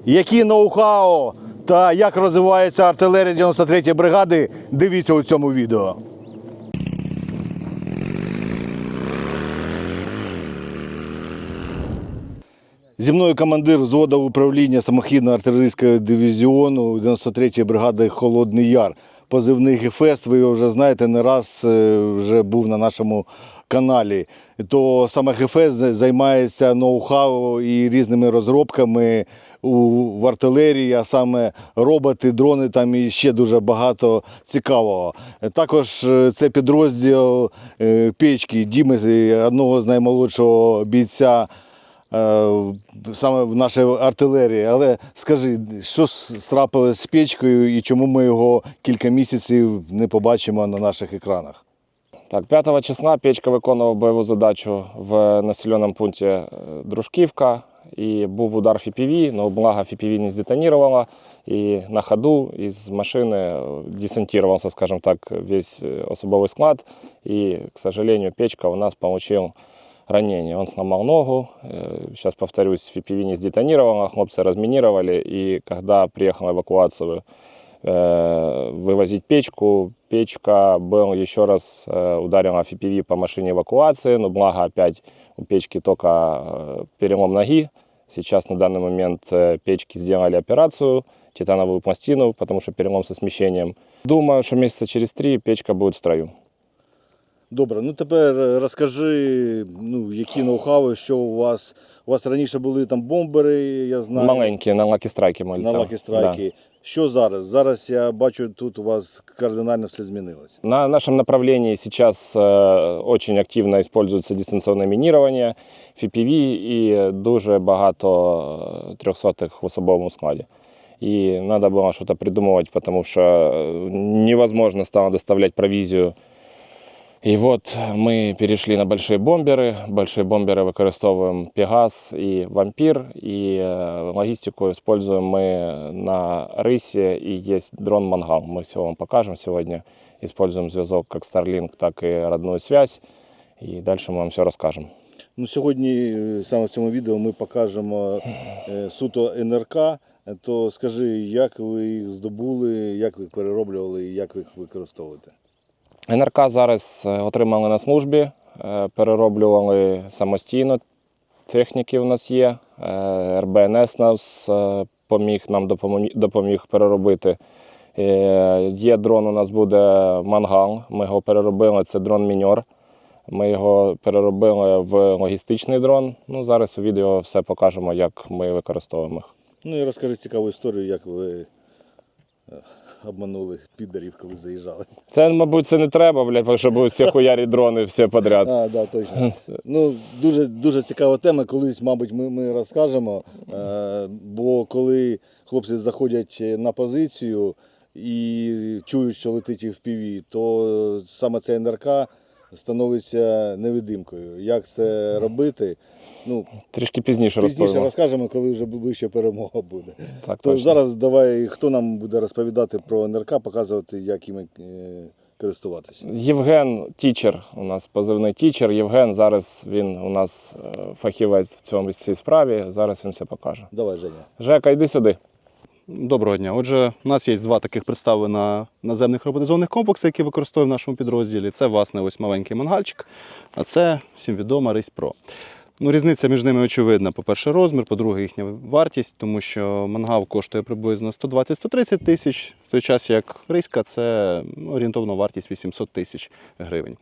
Які ноу-хау та як розвивається артилерія 93-ї бригади, дивіться у цьому відео. Зі мною командир взводу управління самохідного артилерійського дивізіону 93-ї бригади «Холодний Яр». Позивний Гефест, ви його вже знаєте, не раз вже був на нашому каналі. То саме Гефест займається ноу-хау і різними розробками в артилерії, а саме роботи, дрони, там і ще дуже багато цікавого. Також це підрозділ Печки Діми, одного з наймолодшого бійця саме в нашій артилерії. Але скажи, що трапилось з Печкою і чому ми його кілька місяців не побачимо на наших екранах? Так, 5 числа Печка виконував бойову задачу в населеному пункті Дружківка. І був удар FPV, но благо FPV не сдетонировало. И на ходу из машины десантировался, скажем так, весь особовый склад. И, к сожалению, Печка у нас получил ранение. Он сломал ногу. Сейчас повторюсь, FPV не сдетонировало, хлопцы разминировали. И когда приехала эвакуацию вывозить Печку, Печка был еще раз ударила FPV по машине эвакуации, но благо опять у Печки только перелом ноги. Сейчас на данный момент Печки сделали операцию, титановую пластину, потому что перелом со смещением. Думаю, что месяца через 3 Печка будет в строю. Добре, ну тепер розкажи, які ноу-хау, що у вас. У вас раніше були там бомбери, я знаю. Маленькі, на Лакі-Страйки ми літали. На Лакі-Страйки. Да. Що зараз? Зараз я бачу, тут у вас кардинально все змінилось. На нашем направлении сейчас очень активно используется дистанционное минирование, FPV и дуже багато 300-х в особовому складі. И надо было что-то придумывать, потому что невозможно стало доставлять провизию. И вот мы перешли на большие бомберы. Большие бомберы використовуємо Пегас и Вампир. И логистику используем мы на Рысе. И есть дрон Мангал. Мы все вам покажем сегодня. Используем зв'язок как Starlink, так и родную связь. И дальше мы вам все расскажем. Ну, сьогодні саме в цьому відео ми покажемо суто НРК. То скажи, як ви їх здобули, як ви їх перероблювали і як ви їх використовуєте? НРК зараз отримали на службі, перероблювали самостійно. Техніки в нас є, РБНС нас допоміг переробити. Є дрон, у нас буде Мангал, ми його переробили, це дрон Міньор. Ми його переробили в логістичний дрон. Ну, зараз у відео все покажемо, як ми використовуємо їх. Ну і розкажи цікаву історію, як ви обманули підарів, коли заїжджали. Це, мабуть, це не треба, тому що будуть всі хуярі дрони, всі підряд. Так, да, точно. Ну, дуже цікава тема, колись, мабуть, ми розкажемо, бо коли хлопці заходять на позицію і чують, що летить FPV, то саме цей НРК становиться невидимкою. Як це робити? Ну, трішки пізніше розкажемо, коли вже ближче перемога буде. Так, то зараз давай, хто нам буде розповідати про НРК, показувати, як їм користуватися. Євген Тічер, у нас позивний Тічер. Євген, зараз він у нас фахівець в цій справі, зараз він все покаже. Давай, Женя. Жека, йди сюди. Доброго дня. Отже, у нас є два таких представлена наземних роботизованих комплекси, які використовуємо в нашому підрозділі. Це, власне, ось маленький мангальчик, а це всім відома Рись Про. Ну, різниця між ними очевидна. По-перше, розмір, по-друге, їхня вартість, тому що мангал коштує приблизно 120-130 тисяч, в той час як Риська – це орієнтовна вартість 800 тисяч гривень.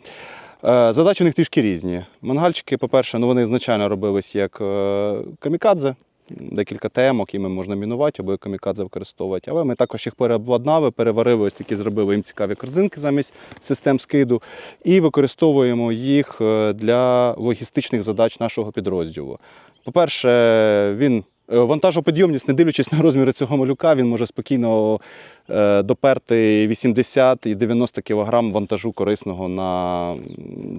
Задачі у них трішки різні. Мангальчики, по-перше, вони значально робились як камікадзе. Декілька темок, якими можна мінувати, або камікадзе використовувати. Але ми також їх переобладнали, переварили, ось такі зробили їм цікаві корзинки замість систем скиду. І використовуємо їх для логістичних задач нашого підрозділу. По-перше, він вантажоподйомність, не дивлячись на розміри цього малюка, він може спокійно доперти 80 і 90 кг вантажу корисного на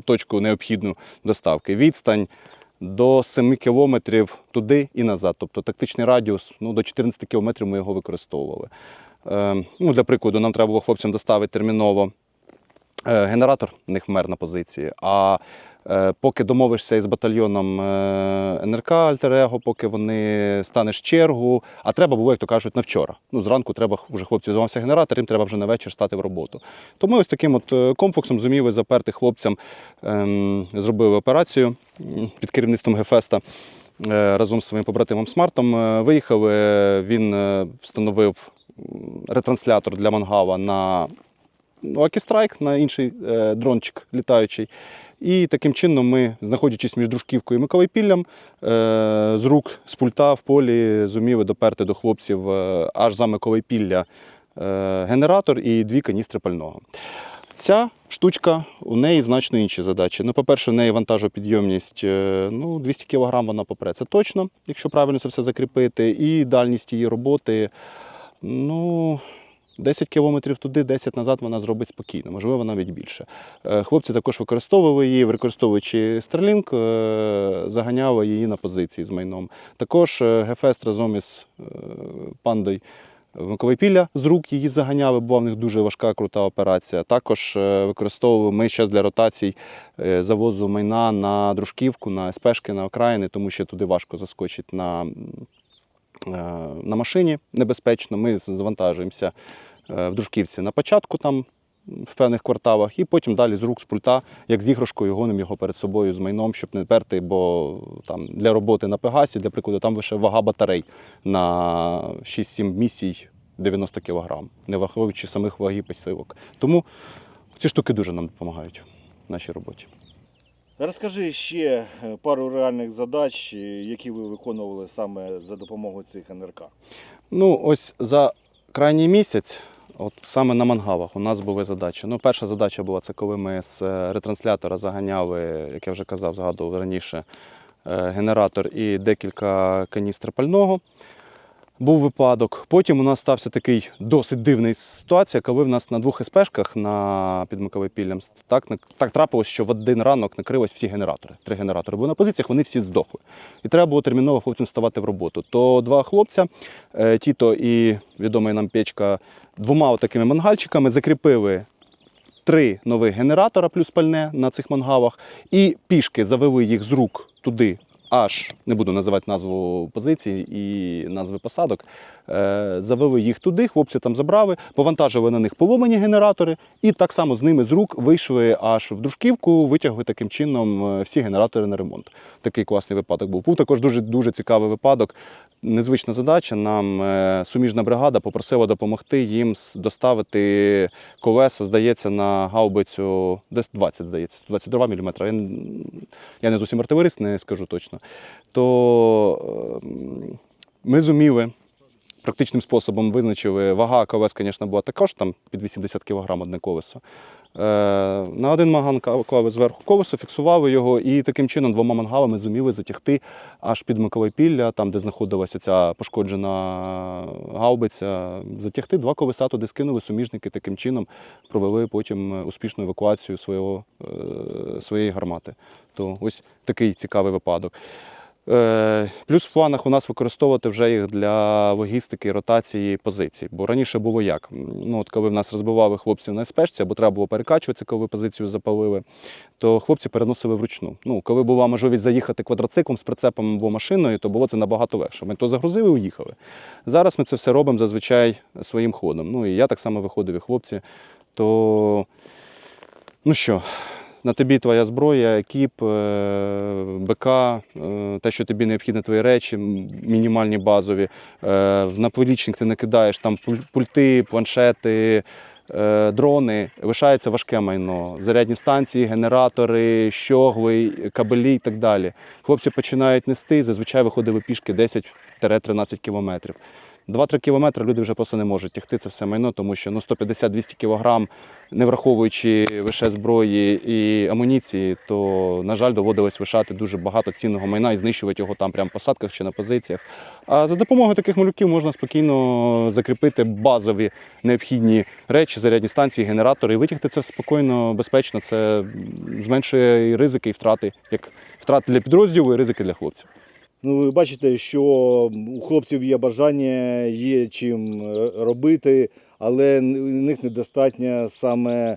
точку необхідну доставки. Відстань до 7 кілометрів туди і назад. Тобто тактичний радіус, до 14 кілометрів ми його використовували. Для прикладу, нам треба було хлопцям доставити терміново Генератор в них вмер на позиції. А поки домовишся із батальйоном НРК Альтер-Его, поки вони станеш в чергу, а треба було, як то кажуть, на вчора. Ну, зранку треба, вже хлопці зламався генератор, їм треба вже на вечір стати в роботу. То ми ось таким от комплексом зуміли заперти хлопцям, зробили операцію під керівництвом Гефеста. Разом з своїм побратимом Смартом виїхали, він встановив ретранслятор для мангала на Акістрайк, на інший дрончик літаючий. І таким чином ми, знаходячись між Дружківкою і Миколайпіллям, з рук, з пульта в полі зуміли доперти до хлопців аж за Миколайпілля генератор і 2 каністри пального. Ця штучка, у неї значно інші задачі. Ну, по-перше, у неї вантажопідйомність 200 кг вона попре. Це точно, якщо правильно це все закріпити. І дальність її роботи, 10 кілометрів туди, 10 назад вона зробить спокійно, можливо, навіть більше. Хлопці також використовували її, використовуючи Starlink, заганяли її на позиції з майном. Також Гефест разом із Пандою в Миколайпілля з рук її заганяли, була в них дуже важка, крута операція. Також використовували ми зараз для ротацій завозу майна на Дружківку, на СПшки, на окраїни, тому що туди важко заскочити на машині, небезпечно. Ми завантажуємося в Дружківці на початку, там в певних кварталах, і потім далі з рук, з пульта, як з іграшкою, гонимо його перед собою з майном, щоб не перти, бо там для роботи на Пегасі, для прикладу, там лише вага батарей на 6-7 місій 90 кг, не враховуючи самих ваги посилок. Тому ці штуки дуже нам допомагають в нашій роботі. Розкажи ще пару реальних задач, які ви виконували саме за допомогою цих НРК. Ну, ось за крайній місяць, от саме на мангалах у нас були задачі. Ну, перша задача була, це коли ми з ретранслятора заганяли, як я вже казав, згадував раніше, генератор і декілька каністр пального. Був випадок. Потім у нас стався такий досить дивна ситуація, коли в нас на 2 СПшках під Миколайпіллям так трапилось, що в один ранок накрилось всі генератори. 3 генератори були на позиціях, вони всі здохли. І треба було терміново хлопцям ставати в роботу. То 2 хлопця, Тіто і відомий нам Печка, 2 такими мангальчиками закріпили 3 нових генератора плюс пальне на цих мангалах і пішки завели їх з рук туди, аж, не буду називати назву позиції і назви посадок, завели їх туди, хлопці там забрали, повантажили на них поломані генератори і так само з ними з рук вийшли аж в Дружківку, витягли таким чином всі генератори на ремонт. Такий класний випадок був. Був також дуже цікавий випадок. Незвична задача. Нам суміжна бригада попросила допомогти їм доставити колеса, здається, на гаубицю десь 20, здається, 22 мм. Я не зовсім артилерист, не скажу точно. То ми зуміли практичним способом визначили, вага колес, звісно, була також, там під 80 кг одне колесо. На один манган клали зверху колесо, фіксували його і таким чином 2 мангалами зуміли затягти аж під Миколайпілля, там, де знаходилася ця пошкоджена гаубиця, затягти 2 колеса, туди скинули суміжники, таким чином провели потім успішну евакуацію своєї гармати. То ось такий цікавий випадок. Плюс в планах у нас використовувати вже їх для логістики, ротації позицій. Бо раніше було як? От коли в нас розбивали хлопців на СПшці, або треба було перекачуватися, коли позицію запалили, то хлопці переносили вручну. Коли була можливість заїхати квадроциклом з прицепом або машиною, то було це набагато легше. Ми то загрузили і уїхали. Зараз ми це все робимо зазвичай своїм ходом. І я так само виходив, і хлопці. То, що... На тобі твоя зброя, екіп, БК, те, що тобі необхідні твої речі, мінімальні базові. В наплічник ти накидаєш там пульти, планшети, дрони, лишається важке майно. Зарядні станції, генератори, щогли, кабелі і так далі. Хлопці починають нести, зазвичай виходили пішки 10-13 кілометрів. 2-3 кілометри люди вже просто не можуть тягти це все майно, тому що 150-200 кілограм, не враховуючи лише зброї і амуніції, то, на жаль, доводилось лишати дуже багато цінного майна і знищувати його там прямо в посадках чи на позиціях. А за допомогою таких малюків можна спокійно закріпити базові необхідні речі, зарядні станції, генератори і витягти це спокійно, безпечно. Це зменшує і ризики, і втрати, як втрати для підрозділу, і ризики для хлопців. Ви бачите, що у хлопців є бажання, є чим робити, але у них недостатньо саме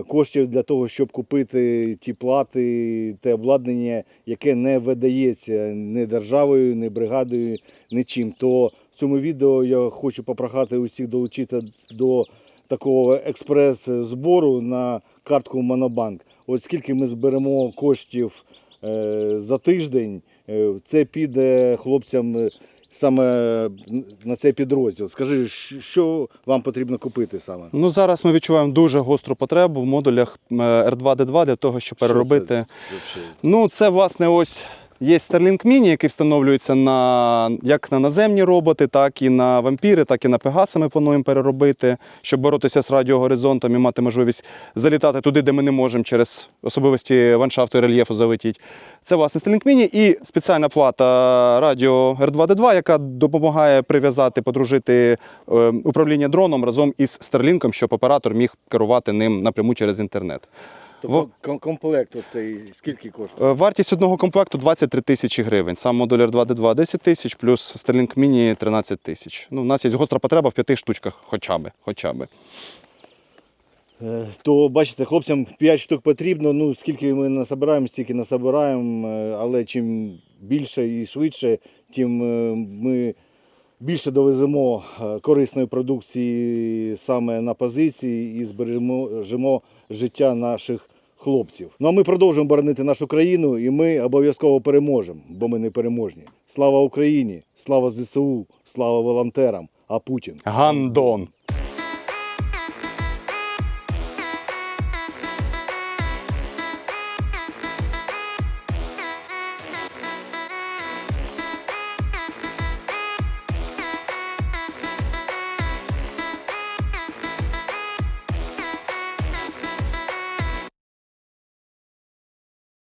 коштів для того, щоб купити ті плати, те обладнання, яке не видається ні державою, ні бригадою, нічим. То в цьому відео я хочу попрохати усіх долучити до такого експрес-збору на картку Монобанк. От скільки ми зберемо коштів за тиждень, це піде хлопцям саме на цей підрозділ. Скажи, що вам потрібно купити саме? Ну, зараз ми відчуваємо дуже гостру потребу в модулях R2D2 для того, щоб переробити. Що це вообще? Ну, це, власне, ось є Starlink Mini, який встановлюється як на наземні роботи, так і на вампіри, так і на пегаси ми плануємо переробити, щоб боротися з радіогоризонтом і мати можливість залітати туди, де ми не можемо через особливості ландшафту і рельєфу залетіти. Це, власне, Starlink Mini і спеціальна плата радіо R2D2, яка допомагає прив'язати, подружити управління дроном разом із Starlink, щоб оператор міг керувати ним напряму через інтернет. Тобто комплект оцей скільки коштує? Вартість одного комплекту 23 тисячі гривень. Сам модуль R2D2 10 тисяч, плюс Starlink Mini 13 тисяч. Ну, у нас є гостра потреба в 5 штучках хоча би. То, бачите, хлопцям 5 штук потрібно, ну, скільки ми насобираємо, стільки насобираємо, але чим більше і швидше, тим ми більше довеземо корисної продукції саме на позиції і збережемо життя наших хлопців. Ну а ми продовжуємо боронити нашу країну і ми обов'язково переможемо, бо ми не переможні. Слава Україні, слава ЗСУ, слава волонтерам, а Путін. Гандон!